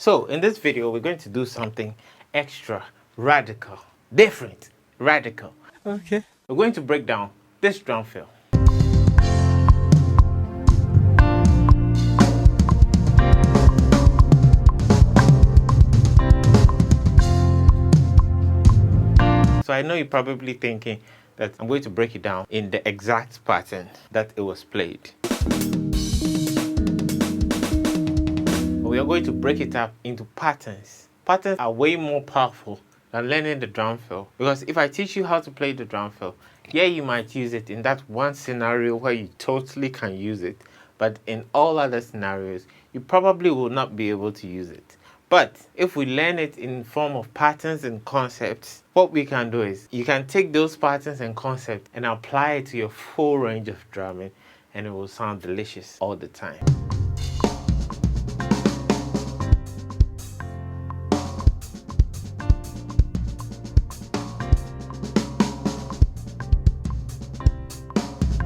So in this video, we're going to do something extra, radical, different, radical. Okay. We're going to break down this drum fill. So I know you're probably thinking that I'm going to break it down in the exact pattern that it was played. We are going to break it up into patterns. Patterns are way more powerful than learning the drum fill, because if I teach you how to play the drum fill, yeah, you might use it in that one scenario where you totally can use it, but in all other scenarios, you probably will not be able to use it. But if we learn it in form of patterns and concepts, what we can do is you can take those patterns and concepts and apply it to your full range of drumming, and it will sound delicious all the time.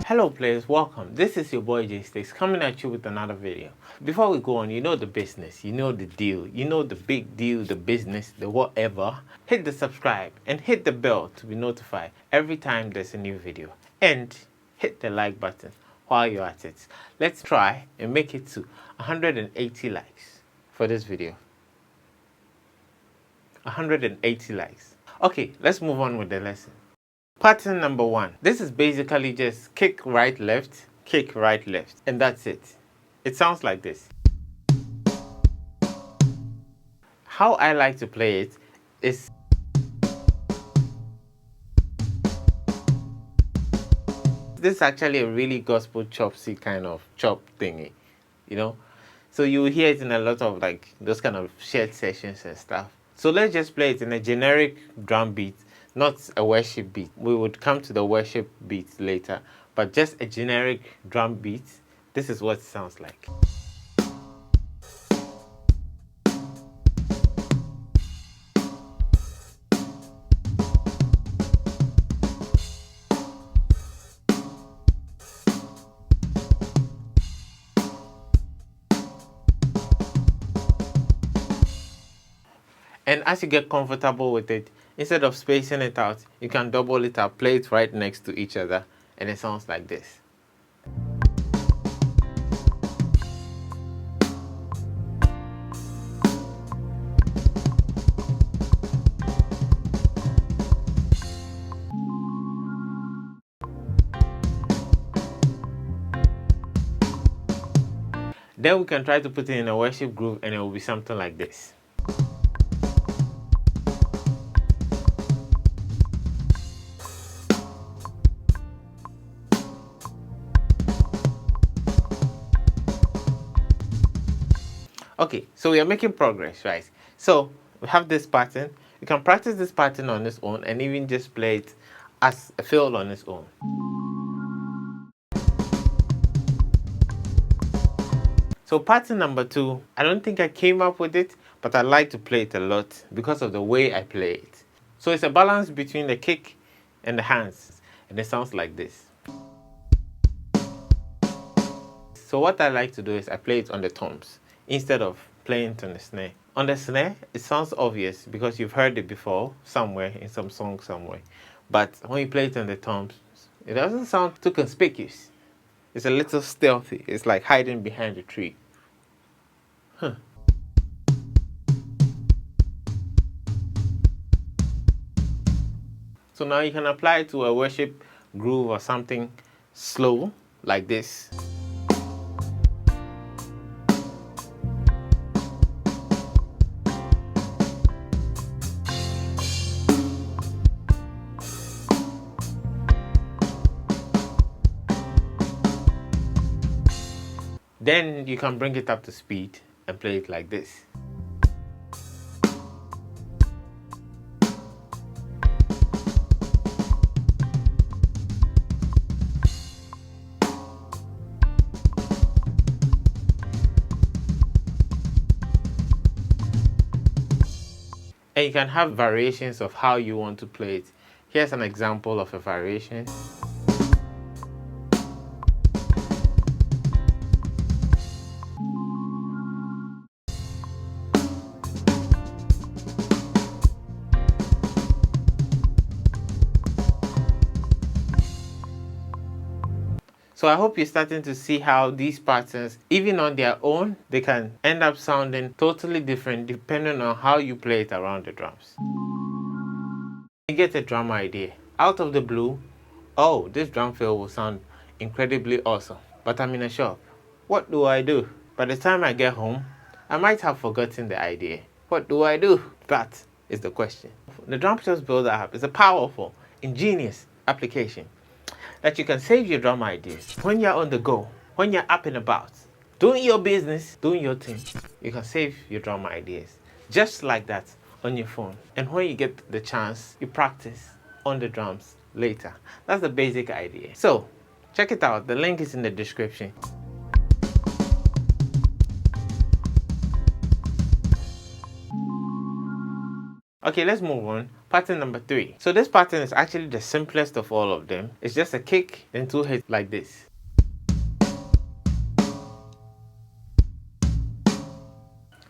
Hello players, welcome. This is your boy Jaystiqs coming at you with another video. Before we go on, you know the business, you know the deal, you know the big deal, the business, the whatever. Hit the subscribe and hit the bell to be notified every time there's a new video. And hit the like button while you're at it. Let's try and make it to 180 likes for this video. 180 likes. Okay, let's move on with the lesson. Pattern number 1. This is basically just kick right left, and that's it. It sounds like this. How I like to play it is this is actually a really gospel chopsy kind of chop thingy, you know. So you hear it in a lot of like those kind of shared sessions and stuff. So let's just play it in a generic drum beat, not a worship beat. We would come to the worship beat later, but just a generic drum beat. This is what it sounds like. And as you get comfortable with it, instead of spacing it out, you can double it up, play it right next to each other, and it sounds like this. Then we can try to put it in a worship groove, and it will be something like this. Okay, so we are making progress, right? So we have this pattern. You can practice this pattern on its own and even just play it as a fill on its own. So pattern number 2, I don't think I came up with it, but I like to play it a lot because of the way I play it. So it's a balance between the kick and the hands, and it sounds like this. So what I like to do is I play it on the toms instead of playing it on the snare. On the snare, it sounds obvious because you've heard it before somewhere in some song somewhere. But when you play it on the toms, it doesn't sound too conspicuous. It's a little stealthy. It's like hiding behind a tree. Huh. So now you can apply it to a worship groove or something slow like this. Then you can bring it up to speed and play it like this. And you can have variations of how you want to play it. Here's an example of a variation. So I hope you're starting to see how these patterns, even on their own, they can end up sounding totally different depending on how you play it around the drums. You get a drum idea. Out of the blue, oh, this drum fill will sound incredibly awesome, but I'm in a shop. What do I do? By the time I get home, I might have forgotten the idea. What do I do? That is the question. The Drum Shells Builder app is a powerful, ingenious application that you can save your drum ideas when you're on the go, when you're up and about, doing your business, doing your thing. You can save your drum ideas just like that on your phone. And when you get the chance, you practice on the drums later. That's the basic idea. So check it out. The link is in the description. Okay, let's move on. Pattern number 3. So this pattern is actually the simplest of all of them. It's just a kick, then 2 hits like this.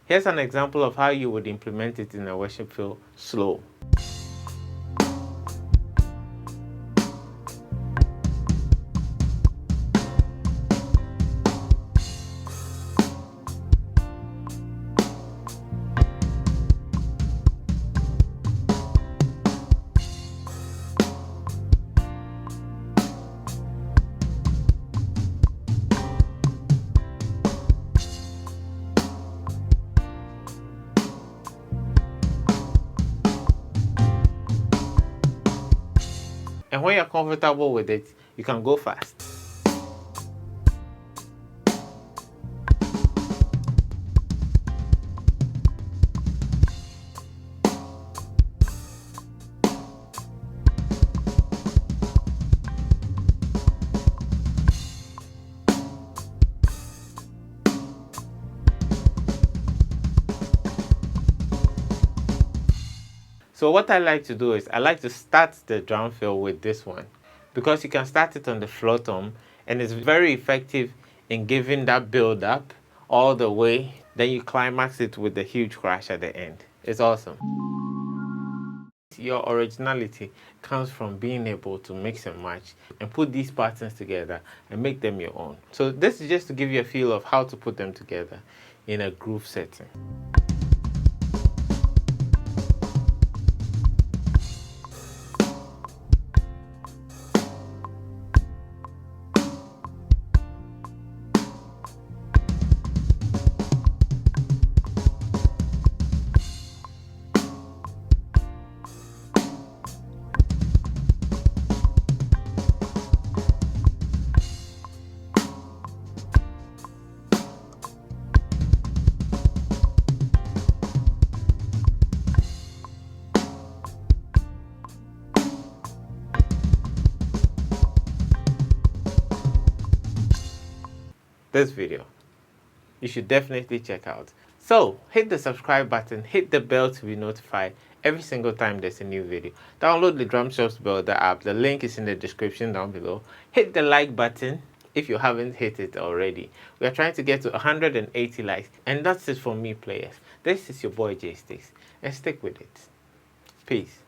Here's an example of how you would implement it in a worship fill slow. And when you're comfortable with it, you can go fast. So what I like to do is I like to start the drum fill with this one, because you can start it on the floor tom and it's very effective in giving that build up all the way. Then you climax it with the huge crash at the end. It's awesome. Your originality comes from being able to mix and match and put these patterns together and make them your own. So this is just to give you a feel of how to put them together in a groove setting. This video you should definitely check out. So hit the subscribe button, hit the bell to be notified every single time there's a new video. Download the Drum Shells Builder app. The link is in the description down below. Hit the like button if you haven't hit it already. We are trying to get to 180 likes, and that's it for me, players. This is your boy Jaystiqs, and stick with it. Peace.